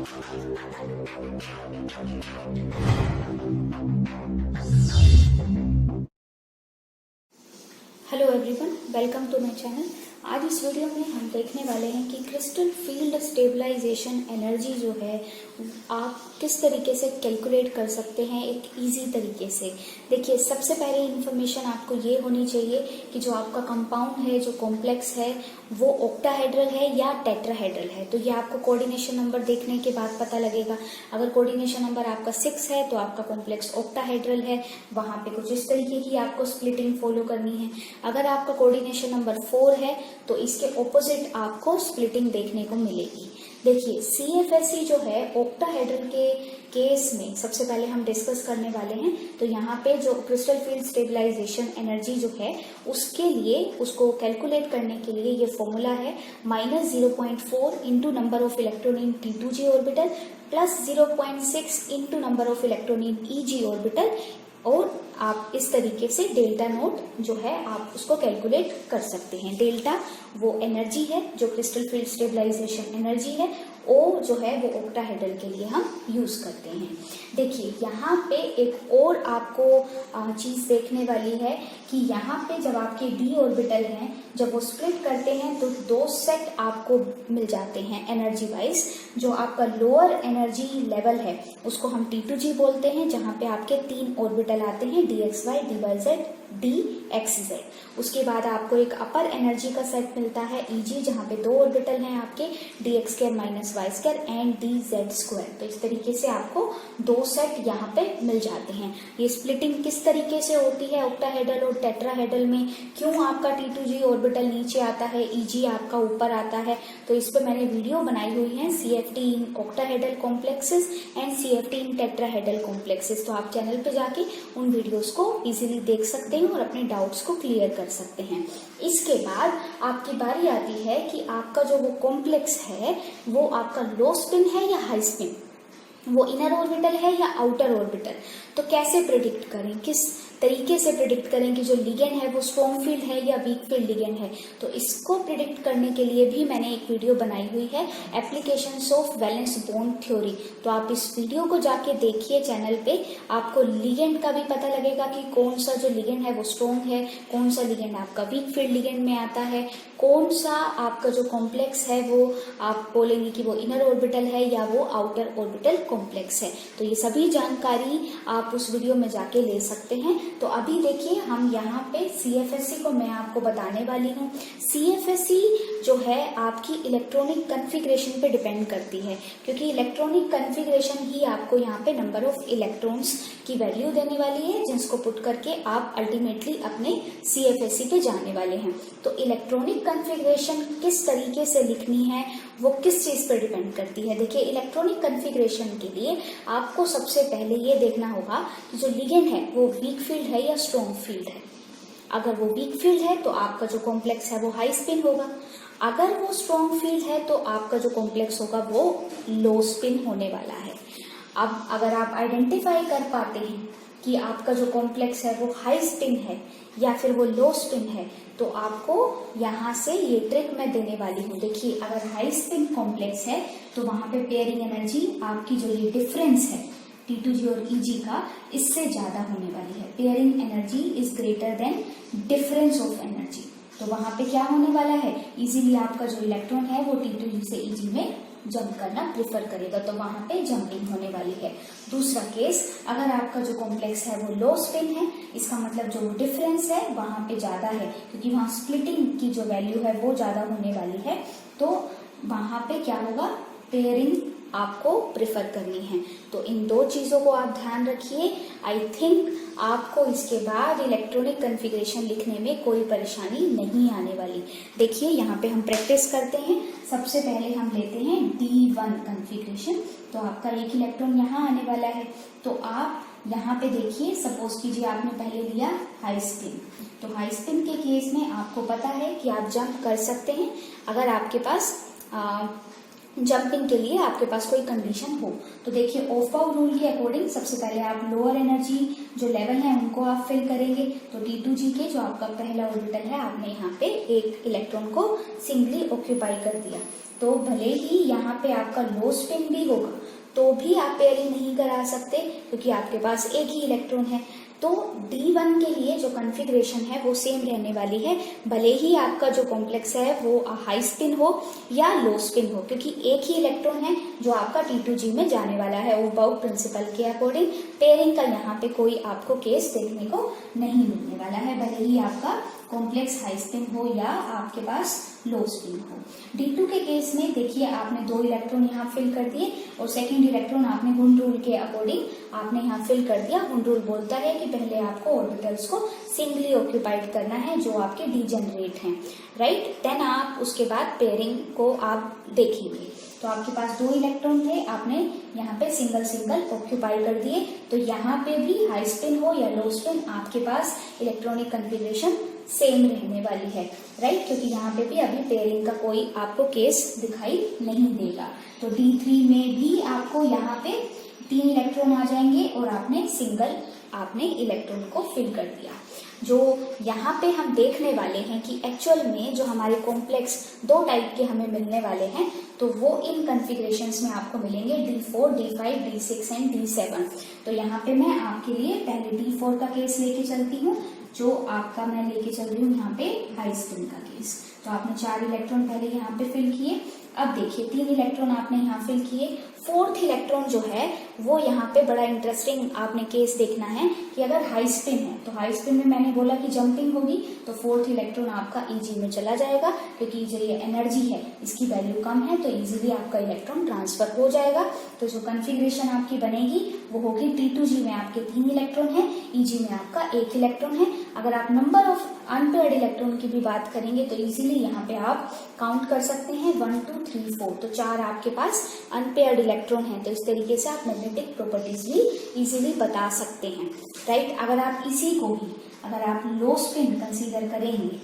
Hello everyone, welcome to my channel. आज इस video में हम देखने वाले हैं कि क्रिस्टल फील्ड स्टेबलाइजेशन एनर्जी जो है आप किस तरीके से कैलकुलेट कर सकते हैं एक इजी तरीके से। देखिए, सबसे पहले इन्फॉर्मेशन आपको ये होनी चाहिए कि जो आपका कंपाउंड है, जो कॉम्प्लेक्स है, वो ऑक्टाहेड्रल है या टेट्राहेड्रल है। तो ये आपको कोऑर्डिनेशन नंबर देखने के बाद पता लगेगा। अगर कोऑर्डिनेशन नंबर आपका 6 है तो आपका कॉम्प्लेक्स ऑक्टाहेड्रल है, वहां पे कुछ इस तरीके की आपको स्प्लिटिंग फॉलो करनी है। अगर आपका कोऑर्डिनेशन नंबर 4 है तो इसके ऑपोजिट आपको स्प्लिटिंग देखने को मिलेगी। देखिए, CFSE जो है ऑक्टाहेड्रल के केस में सबसे पहले हम डिस्कस करने वाले हैं। तो यहाँ पे जो क्रिस्टल फील्ड स्टेबलाइजेशन एनर्जी जो है उसके लिए, उसको कैलकुलेट करने के लिए ये फॉर्मूला है -0.4 into number of electron in T2G orbital plus 0.6 into number of electron in EG orbital. और आप इस तरीके से डेल्टा नोट जो है आप उसको कैलकुलेट कर सकते हैं। डेल्टा वो एनर्जी है जो क्रिस्टल फील्ड स्टेबलाइजेशन एनर्जी है, ओ जो है वो ऑक्टाहेड्रल के लिए हम यूज करते हैं। देखिए, यहाँ पे एक और आपको चीज देखने वाली है कि यहाँ पे जब आपके d ऑर्बिटल हैं, जब वो स्प्लिट करते हैं तो 2 सेट आपको मिल जाते हैं एनर्जी वाइज। जो आपका लोअर एनर्जी लेवल है उसको हम T2G बोलते हैं, जहाँ पे आपके 3 ऑर्बिटल आते हैं dxy, dyz, dxz। उसके बाद आपको एक अपर एनर्जी का सेट मिलता है EG, जहाँ पे 2 ऑर्बिटल हैं आपके dx² - y² एंड dz²। तो इस तरीके से आपको 2 सेट यहाँ पे मिल जाते हैं। ये स्प्लिटिंग किस तरीके से होती है ऑक्टाहेड्रल और टेट्राहेड्रल में, क्यों आपका T2G ऑर्बिटल नीचे आता है, EG आपका ऊपर आता है, तो इस पे मैंने वीडियो बनाई हुई है CFT in octahedral complexes and CFT in tetrahedral complexes. तो आप चैनल पे जाके उन वीडियोस को इजीली देख सकते हैं और अपने डाउट्स को क्लियर कर सकते हैं। इसके बाद आपकी बारी आती है कि आपका जो वो कॉम्प्लेक्स है वो आपका लो स्पिन है या हाई स्पिन, वो इनर ऑर्बिटल है या आउटर ऑर्बिटल। तो कैसे प्रिडिक्ट करें, किस तरीके से प्रिडिक्ट करें कि जो लिगेंड है वो स्ट्रॉन्ग फील्ड है या वीक फील्ड लिगेंड है। तो इसको प्रिडिक्ट करने के लिए भी मैंने एक वीडियो बनाई हुई है, applications of valence bond theory. तो आप इस वीडियो को जाके देखिए चैनल पे, आपको लिगेंड का भी पता लगेगा कि कौन सा जो लिगेंड है वो स्ट्रॉन्ग है, कौन सा लिगेंड आपका वीक फील्ड लिगेंड में आता है, कौन सा आपका जो कॉम्प्लेक्स है वो आप बोलेंगे कि वो इनर ऑर्बिटल है या वो आउटर ऑर्बिटल कॉम्प्लेक्स है। तो ये सभी जानकारी आप उस वीडियो में जाके ले सकते हैं। तो अभी देखिए, हम यहाँ पे CFSE को मैं आपको बताने वाली हूँ। CFSE जो है आपकी इलेक्ट्रॉनिक कन्फिग्रेशन पे डिपेंड करती है, क्योंकि इलेक्ट्रॉनिक कन्फिग्रेशन ही आपको यहाँ पे नंबर ऑफ इलेक्ट्रॉन्स की वैल्यू देने वाली है, जिसको पुट करके आप अल्टीमेटली अपने CFSE पे जाने वाले हैं। तो इलेक्ट्रॉनिक कन्फिग्रेशन किस तरीके से लिखनी है वो किस चीज पर डिपेंड करती है। देखिए, इलेक्ट्रॉनिक कन्फिग्रेशन के लिए आपको सबसे पहले ये देखना होगा कि जो लिगेंड है वो वीक फील्ड है या स्ट्रॉन्ग फील्ड है। अगर वो वीक फील्ड है तो आपका जो कॉम्प्लेक्स है वो हाई स्पिन होगा। अगर वो स्ट्रॉन्ग फील्ड है तो आपका जो कॉम्प्लेक्स होगा वो लो स्पिन होने वाला है। अब अगर आप आइडेंटिफाई कर पाते हैं कि आपका जो कॉम्प्लेक्स है वो हाई स्पिन है या फिर वो लो स्पिन है, तो आपको यहाँ से ये ट्रिक मैं देने वाली हूँ। देखिए, अगर हाई स्पिन कॉम्प्लेक्स है तो वहां पे पेयरिंग एनर्जी आपकी जो ये डिफरेंस है T2G और EG का, इससे ज्यादा होने वाली है। Pairing energy is greater than difference of energy. तो वहां पे क्या होने वाला है, इजीली आपका जो इलेक्ट्रॉन है वो T2G से EG में जंप करना प्रिफर करेगा, तो वहां पे जंपिंग होने वाली है। दूसरा केस, अगर आपका जो कॉम्प्लेक्स है वो लो स्पिन है, इसका मतलब जो डिफरेंस है वहां पे ज्यादा है, क्योंकि वहां स्प्लिटिंग की जो वैल्यू है वो ज्यादा होने वाली है। तो वहां पे क्या होगा, पेयरिंग आपको प्रेफर करनी है। तो इन 2 चीजों को आप ध्यान रखिए। आई थिंक आपको इसके बाद इलेक्ट्रॉनिक कन्फिग्रेशन लिखने में कोई परेशानी नहीं आने वाली। देखिए, यहाँ पे हम प्रैक्टिस करते हैं। सबसे पहले हम लेते हैं D1 कन्फिग्रेशन। तो आपका एक इलेक्ट्रॉन यहाँ आने वाला है। तो आप यहाँ पे देखिए, सपोज कीजिए आपने पहले लिया हाई स्पिन। तो हाई स्पिन के केस में आपको पता है कि आप जंप कर सकते हैं अगर आपके पास जंपिंग के लिए आपके पास कोई कंडीशन हो। तो देखिए, ऑफ बाउ रूल के अकॉर्डिंग सबसे पहले आप लोअर एनर्जी जो लेवल है उनको आप फिल करेंगे। तो T2G के जो आपका पहला ऑर्बिटल है, आपने यहाँ पे एक इलेक्ट्रॉन को सिंगली ऑक्यूपाई कर दिया। तो भले ही यहाँ पे आपका लो स्पिन भी होगा तो भी आप पेयरिंग नहीं करा सकते क्योंकि आपके पास एक ही इलेक्ट्रॉन है। तो D1 के लिए जो कॉन्फ़िगरेशन है वो सेम रहने वाली है, भले ही आपका जो कॉम्प्लेक्स है वो हाई स्पिन हो या लो स्पिन हो, क्योंकि एक ही इलेक्ट्रॉन है जो आपका T2G में जाने वाला है। वो बाउक प्रिंसिपल के अकॉर्डिंग पेयरिंग का यहाँ पे कोई आपको केस देखने को नहीं मिलने वाला है, भले ही आपका कॉम्प्लेक्स हाई स्पिन हो या आपके पास लो स्पिन हो। D2 के केस में देखिए आपने 2 इलेक्ट्रॉन यहाँ फिल कर दिए और सेकेंड इलेक्ट्रॉन आपने हुंड रूल के अकॉर्डिंग आपने यहाँ फिल कर दिया। हुंड रूल बोलता है कि पहले आपको ऑर्बिटल्स को सिंगली ऑक्यूपाइड करना है जो आपके डीजेनरेट हैं, राइट। देन आप उसके बाद पेयरिंग को आप देखेंगे। तो आपके पास 2 इलेक्ट्रॉन थे, आपने यहाँ पे सिंगल सिंगल ऑक्यूपाई कर दिए। तो यहाँ पे भी हाई स्पिन हो या लो स्पिन आपके पास इलेक्ट्रॉनिक कन्फिग्रेशन सेम रहने वाली है, राइट, क्योंकि यहाँ पे भी अभी पेयरिंग का कोई आपको केस दिखाई नहीं देगा। तो D3 में भी आपको यहाँ पे 3 इलेक्ट्रॉन आ जाएंगे और आपने सिंगल इलेक्ट्रॉन को फिल कर दिया। जो यहाँ पे हम देखने वाले हैं कि एक्चुअल में जो हमारे कॉम्प्लेक्स 2 टाइप के हमें मिलने वाले हैं, तो वो इन कॉन्फ़िगरेशंस में आपको मिलेंगे D4, D5, D6 and D7। तो यहाँ पे मैं आपके लिए पहले D4 का केस लेके चलती हूँ, जो आपका मैं लेके चल रही हूँ यहाँ पे हाई स्पिन का केस। तो आपने 4 इलेक्ट्रॉन पहले यहाँ पे फिल किए। अब देखिए 3 इलेक्ट्रॉन आपने यहाँ फिल किए। 4th इलेक्ट्रॉन जो है वो यहाँ पे बड़ा इंटरेस्टिंग आपने केस देखना है कि अगर हाई स्पिन है तो हाई स्पिन में मैंने बोला कि जंपिंग होगी, तो 4th इलेक्ट्रॉन आपका Eg में चला जाएगा, क्योंकि जो ये एनर्जी है इसकी वैल्यू कम है तो इजीली आपका इलेक्ट्रॉन ट्रांसफर हो जाएगा। तो जो कन्फिग्रेशन आपकी बनेगी वो होगी T2G में आपके 3 इलेक्ट्रॉन है, Eg में आपका 1 इलेक्ट्रॉन है। अगर आप नंबर ऑफ अनपेयर्ड इलेक्ट्रॉन की भी बात करेंगे तो इजीली यहाँ पे आप काउंट कर सकते हैं 1 2 3 4। तो 4 आपके पास अनपेयर्ड इलेक्ट्रॉन है। तो इस तरीके से आप मैग्नेटिक प्रॉपर्टीज भी इजीली बता सकते हैं, राइट। अगर आप लो स्पिन कंसीडर करेंगे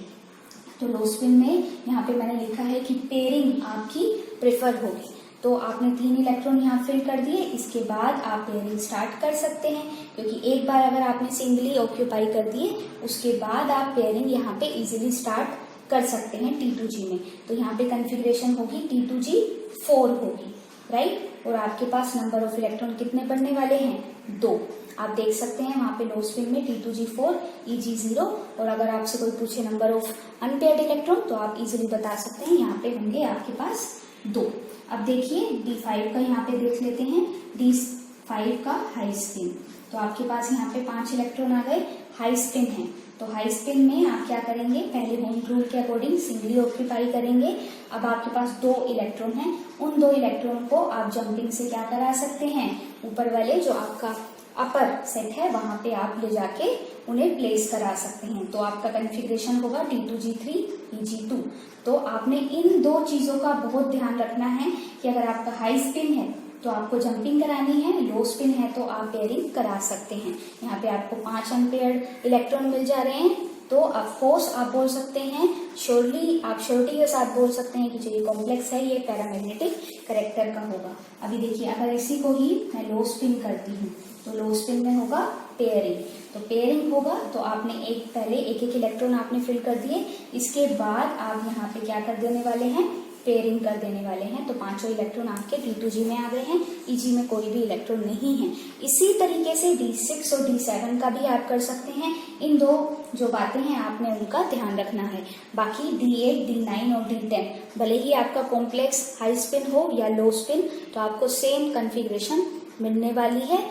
तो लो स्पिन में यहाँ पे मैंने लिखा है कि पेयरिंग आपकी प्रेफर होगी। तो आपने 3 इलेक्ट्रॉन यहाँ फिल कर दिए, इसके बाद आप पेयरिंग स्टार्ट कर सकते हैं, क्योंकि एक बार अगर आपने सिंगली ऑक्यूपाई कर दिए उसके बाद आप पेयरिंग यहाँ पे इजीली स्टार्ट कर सकते हैं T2G में। तो यहाँ पे कन्फिग्रेशन होगी T2G4 होगी, राइट। और आपके पास नंबर ऑफ इलेक्ट्रॉन कितने बनने वाले हैं? 2। आप देख सकते हैं वहां पे लो स्पिन में T2G4, Eg0। और अगर आपसे कोई पूछे नंबर ऑफ अनपेयर्ड इलेक्ट्रॉन तो आप इजीली बता सकते हैं यहाँ पे होंगे आपके पास 2। अब देखिए D5 का यहाँ पे देख लेते हैं। D5 का हाई स्पिन, तो आपके पास यहाँ पे 5 इलेक्ट्रॉन आ गए, हाई स्पिन है। तो हाई स्पिन में आप क्या करेंगे, पहले होम रूल के अकॉर्डिंग सिंगली ऑक्यूपाई करेंगे। अब आपके पास 2 इलेक्ट्रॉन हैं, उन 2 इलेक्ट्रॉन को आप जंपिंग से क्या करा सकते हैं, ऊपर वाले जो आपका अपर सेट है वहां पे आप ले जाके उन्हें प्लेस करा सकते हैं। तो आपका कन्फिग्रेशन होगा T2G3, Eg2। तो आपने इन 2 चीजों का बहुत ध्यान रखना है कि अगर आपका हाई स्पिन है तो आपको जंपिंग करानी है, लो स्पिन है तो आप पेयरिंग करा सकते हैं। यहाँ पे आपको 5 अनपेयर्ड इलेक्ट्रॉन मिल जा रहे हैं, तो ऑफकोर्स आप बोल सकते हैं श्योरिटी के साथ बोल सकते हैं कि जो ये कॉम्प्लेक्स है ये पैरामैग्नेटिक कैरेक्टर का होगा। अभी देखिए अगर इसी को ही मैं लो स्पिन करती हूँ तो लो स्पिन में होगा पेयरिंग। तो पेयरिंग होगा तो आपने पहले एक इलेक्ट्रॉन आपने फिल कर दिए, इसके बाद आप यहाँ पे क्या कर देने वाले हैं, पेयरिंग कर देने वाले हैं। तो 5 इलेक्ट्रॉन आपके T2G में आ गए हैं, Eg में कोई भी इलेक्ट्रॉन नहीं है। इसी तरीके से D6 और D7 का भी आप कर सकते हैं। इन 2 जो बातें हैं आपने उनका ध्यान रखना है। बाकी D8, D9 और D10 भले ही आपका कॉम्प्लेक्स हाई स्पिन हो या लो स्पिन, तो आपको सेम कन्फिग्रेशन मिलने वाली है।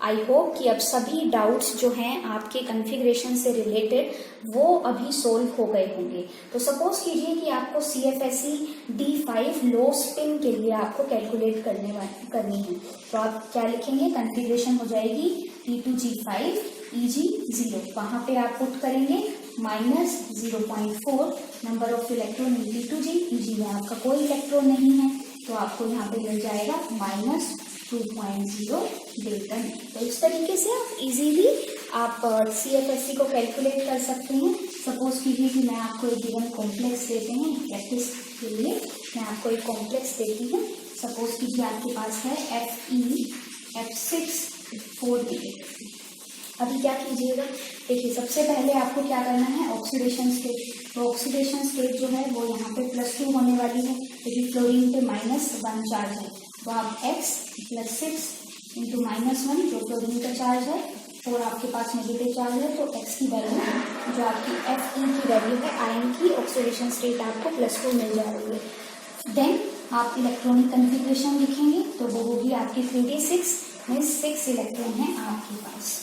आई होप कि अब सभी डाउट्स जो हैं आपके कन्फिग्रेशन से रिलेटेड वो अभी सोल्व हो गए होंगे। तो सपोज कीजिए कि आपको CFSE D5 लो स्पिन के लिए आपको कैलकुलेट करनी है, तो आप क्या लिखेंगे, कन्फिग्रेशन हो जाएगी T2G5 Eg0। वहां पे आप पुट करेंगे -0.4 number of electron in T2G। Eg में आपका कोई इलेक्ट्रॉन नहीं है, तो आपको यहाँ पे मिल जाएगा -2.0 डेल्टन। तो इस तरीके से आप इजीली आप CFSE को कैलकुलेट कर सकते हैं। सपोज कीजिए कि मैं आपको एक गिवन कॉम्प्लेक्स देते हैं, प्रैक्टिस के लिए मैं आपको एक कॉम्प्लेक्स देती हूँ। सपोज कीजिए आपके पास है Fe(F6)4D। अभी क्या कीजिएगा, देखिए सबसे पहले आपको क्या करना है, ऑक्सीडेशन स्टेट तो ऑक्सीडेशन स्टेट जो है वो यहाँ पे +2 होने वाली है, क्योंकि फ्लोरीन पे -1 चार्ज है। तो आप x + 6 × -1 जो फ्लोरीन का चार्ज है और आपके पास नेगेटिव चार्ज है, तो x की वैल्यू जो आपकी Fe की वैल्यू है आयन की ऑक्सीडेशन स्टेट आपको +2 मिल जा रही है। देन आप इलेक्ट्रॉनिक कन्फिग्रेशन लिखेंगे तो वो होगी आपकी 3d6 में 6 इलेक्ट्रॉन है आपके पास,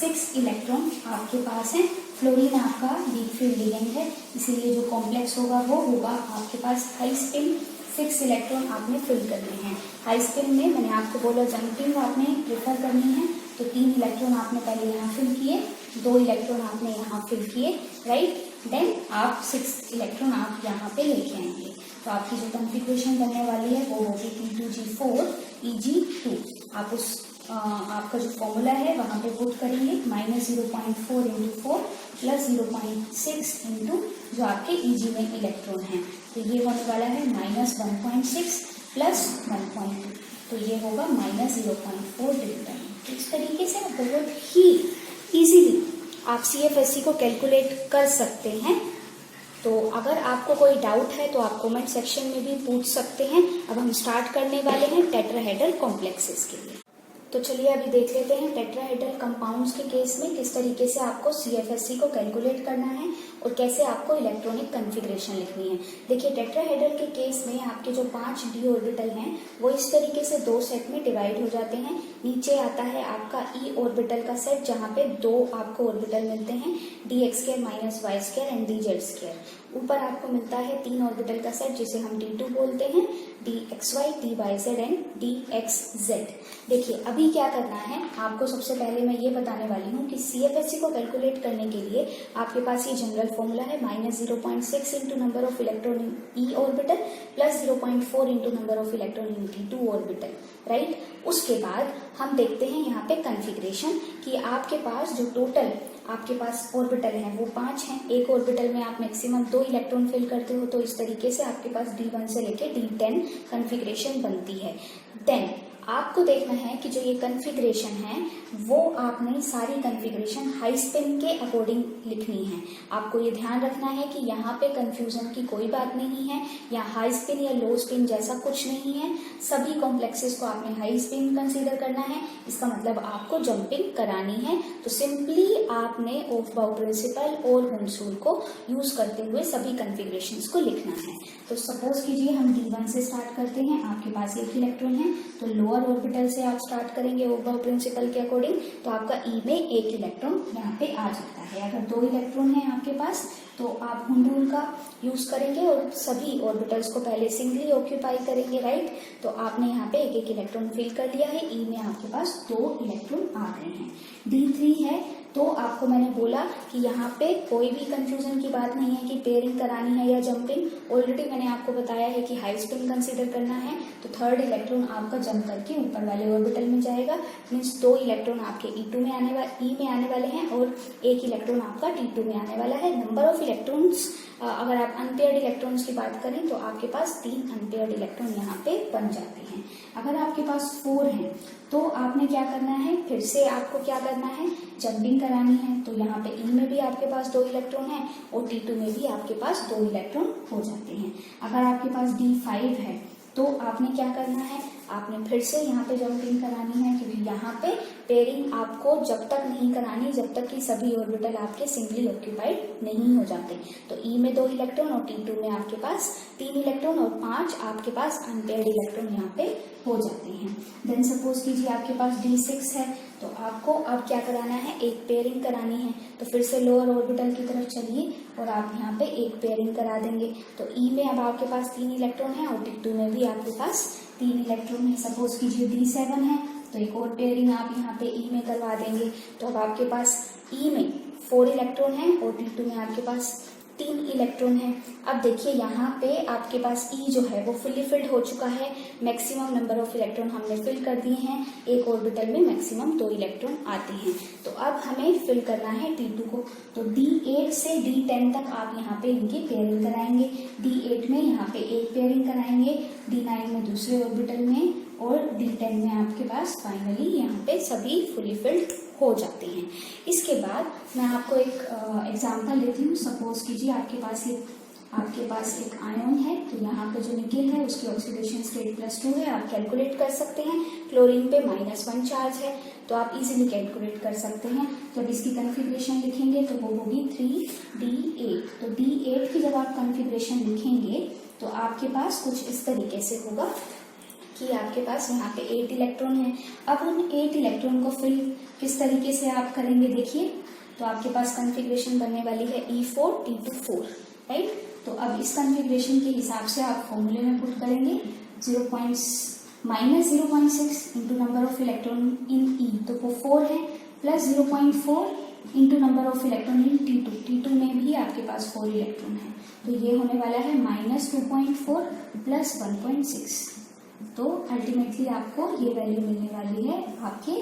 6 इलेक्ट्रॉन आपके पास है। फ्लोरीन आपका वीक फील्ड लिगेंड है, इसीलिए जो कॉम्प्लेक्स होगा वो होगा आपके पास हाई स्पिन। 6 इलेक्ट्रॉन आपने फिल करने हैं। हाई स्पिन में मैंने आपको बोला जंपिंग आपने प्रेफर करनी है, तो 3 इलेक्ट्रॉन आपने पहले यहाँ फिल किए, 2 इलेक्ट्रॉन आपने यहाँ फिल किए, राइट। देन आप 6 इलेक्ट्रॉन आप यहाँ पे लेके आएंगे। तो आपकी जो कॉन्फ़िगरेशन बनने वाली है वो होगी P2G4 Eg2। आप उस आपका जो फॉर्मूला है वहाँ पे पुट करेंगे, -0.4 × 4 + 0.6 इंटू जो आपके Eg में इलेक्ट्रॉन है, तो ये होने वाला है -1.6 + 1.2, तो ये होगा -0.4 डिल्टन। तो इस तरीके से बहुत ही इजीली आप CFSE को कैलकुलेट कर सकते हैं। तो अगर आपको कोई डाउट है तो आप कमेंट सेक्शन में भी पूछ सकते हैं। अब हम स्टार्ट करने वाले हैं टेट्राहेड्रल कॉम्प्लेक्सेस के लिए। तो चलिए अभी देख लेते हैं टेट्राहेड्रल कंपाउंड्स के केस में किस तरीके से आपको CFSE को कैलकुलेट करना है और कैसे आपको इलेक्ट्रॉनिक कन्फिग्रेशन लिखनी है। देखिए टेट्राहेड्रल के केस में आपके जो 5 d ऑर्बिटल हैं वो इस तरीके से 2 सेट में डिवाइड हो जाते हैं। नीचे आता है आपका e ऑर्बिटल का सेट, जहाँ पे 2 आपको ऑर्बिटल मिलते हैं, dx² - y² एंड dz²। ऊपर आपको मिलता है 3 ऑर्बिटल का सेट जिसे हम d2 बोलते हैं, dxy, dyz एंड dxz। देखिए अभी क्या करना है आपको, सबसे पहले मैं ये बताने वाली हूँ कि CFSE को कैलकुलेट करने के लिए आपके पास ये जनरल फॉर्मूला है, -0.6 × number of electron in e orbital + 0.4 × number of electron in d2 orbital, right. उसके बाद हम देखते हैं यहाँ पे कन्फिग्रेशन कि आपके पास जो टोटल आपके पास ऑर्बिटल हैं वो 5 हैं। एक ऑर्बिटल में आप मैक्सिमम 2 इलेक्ट्रॉन फिल करते हो, तो इस तरीके से आपके पास D1 से लेके D10 कन्फिग्रेशन बनती है। देन आपको देखना है कि जो ये कन्फिग्रेशन है वो आपने सारी कन्फिग्रेशन हाई स्पिन के अकॉर्डिंग लिखनी है। आपको ये ध्यान रखना है कि यहाँ पे कंफ्यूजन की कोई बात नहीं है, या हाई स्पिन या लो स्पिन जैसा कुछ नहीं है। सभी कॉम्प्लेक्सेस को आपने हाई स्पिन कंसीडर करना है, इसका मतलब आपको जंपिंग करानी है। तो सिंपली आपने ऑफ-बाउ प्रिंसिपल और होम्स रूल को यूज करते हुए सभी कन्फिग्रेशंस को लिखना है। तो सपोज कीजिए हम D1 से स्टार्ट करते हैं, आपके पास 1 इलेक्ट्रॉन है, तो लोअर ऑर्बिटल से आप स्टार्ट करेंगे ऑफ-बाउ प्रिंसिपल के अकॉर्डिंग, तो आपका E में 1 इलेक्ट्रॉन यहाँ पे आ जाता है। अगर 2 इलेक्ट्रॉन है आपके पास तो आप होम रूल का यूज करेंगे और सभी ऑर्बिटल्स को पहले सिंगली ऑक्यूपाई करेंगे, राइट। तो आपने यहाँ पे 1 इलेक्ट्रॉन फिल कर लिया है, E में आपके पास 2 इलेक्ट्रॉन आ गए हैं। D3 है तो आपको मैंने बोला कि यहाँ पे कोई भी कंफ्यूजन की बात नहीं है कि पेयरिंग करानी है या जंपिंग। ऑलरेडी मैंने आपको बताया है कि हाई स्पिन कंसीडर करना है, तो 3rd इलेक्ट्रॉन आपका जंप करके ऊपर वाले ऑर्बिटल में जाएगा। मीन्स 2 इलेक्ट्रॉन आपके E2 में आने वाले हैं और 1 इलेक्ट्रॉन आपका D2 में आने वाला है। नंबर ऑफ इलेक्ट्रॉन्स, अगर आप अनपेयर्ड इलेक्ट्रॉन्स की बात करें तो आपके पास 3 अनपेयर्ड इलेक्ट्रॉन यहाँ पे बन जाते हैं। अगर आपके पास 4 हैं तो आपने क्या करना है, फिर से आपको क्या करना है, जंपिंग करानी है। तो यहाँ पे E में भी आपके पास 2 इलेक्ट्रॉन है और T2 में भी आपके पास 2 इलेक्ट्रॉन हो जाते हैं। अगर आपके पास D5 है तो आपने क्या करना है, आपने फिर से यहाँ पे जंपिंग करानी है, क्योंकि यहाँ पे पेयरिंग आपको जब तक नहीं करानी जब तक कि सभी ऑर्बिटल आपके सिंगली ऑक्यूपाइड नहीं हो जाते। तो E में 2 इलेक्ट्रॉन और T2 में आपके पास 3 इलेक्ट्रॉन और 5 आपके पास अनपेयर्ड इलेक्ट्रॉन यहाँ पे हो जाते हैं। देन सपोज कीजिए आपके पास D6 है, तो आपको अब क्या कराना है, एक पेयरिंग करानी है। तो फिर से लोअर ऑर्बिटल की तरफ चलिए और आप यहाँ पे एक पेयरिंग करा देंगे। तो E में अब आपके पास 3 इलेक्ट्रॉन है और T2 में भी आपके पास 3 इलेक्ट्रॉन है। सपोज कीजिए D7 है तो एक और पेयरिंग आप यहाँ पे E में करवा देंगे। तो अब आपके पास E में 4 इलेक्ट्रॉन है और T2 में आपके पास 3 इलेक्ट्रॉन है। अब देखिए यहाँ पे आपके पास E जो है वो फुली फिल्ड हो चुका है, मैक्सिमम नंबर ऑफ इलेक्ट्रॉन हमने फिल कर दिए हैं। एक ऑर्बिटल में मैक्सिमम 2 इलेक्ट्रॉन आते हैं। तो अब हमें फिल करना है T2 को। तो D8 से D10 तक आप यहाँ पे इनकी पेयरिंग कराएंगे। D8 में यहाँ पे एक पेयरिंग कराएंगे, D9 में दूसरे ऑर्बिटल में और D10 में आपके पास फाइनली यहाँ पे सभी फुली फिल्ड हो जाते हैं। इसके बाद मैं आपको एक एग्जांपल लेती हूँ। सपोज कीजिए आपके पास एक आयन है, तो यहाँ पे जो निकेल है उसकी ऑक्सीडेशन स्टेट +2 है। आप कैलकुलेट कर सकते हैं। क्लोरीन पे -1 चार्ज है, तो आप इजीली कैलकुलेट कर सकते हैं। जब इसकी कॉन्फ़िगरेशन लिखेंगे तो वो होगी 3D8। तो D8 की जब आप कॉन्फ़िगरेशन लिखेंगे तो आपके पास कुछ इस तरीके से होगा कि आपके पास यहाँ पे 8 इलेक्ट्रॉन है। अब उन 8 इलेक्ट्रॉन को फिल किस तरीके से आप करेंगे देखिए, तो आपके पास कॉन्फ़िगरेशन बनने वाली है E4T2 राइट। तो अब इस कॉन्फ़िगरेशन के हिसाब से आप फॉर्मूले में पुट करेंगे -0.6 into number of electron in E, तो वो 4 है, plus 0.4 into number of electron in T2 में भी आपके पास 4 इलेक्ट्रॉन है, तो ये होने वाला है -2.4 प्लस 1.6। तो अल्टीमेटली आपको ये वैल्यू मिलने वाली है आपके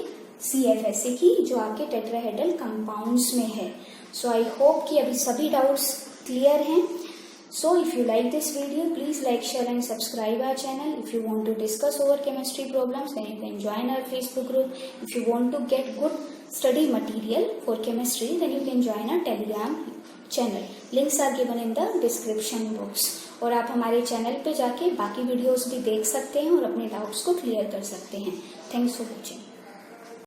CFSA की, जो आपके टेट्राहेड्रल कंपाउंड्स में है। सो आई होप कि अभी सभी डाउट्स क्लियर हैं। So if you like this video, please like, share and subscribe our channel. If you want to discuss over chemistry problems, then you can join our Facebook group. If you want to get good study material for chemistry, then you can join our Telegram channel. Links are given in the description box. और आप हमारे channel पे जाके बाकी videos भी देख सकते हैं और अपने डाउट्स को क्लियर कर सकते हैं। Thanks for watching.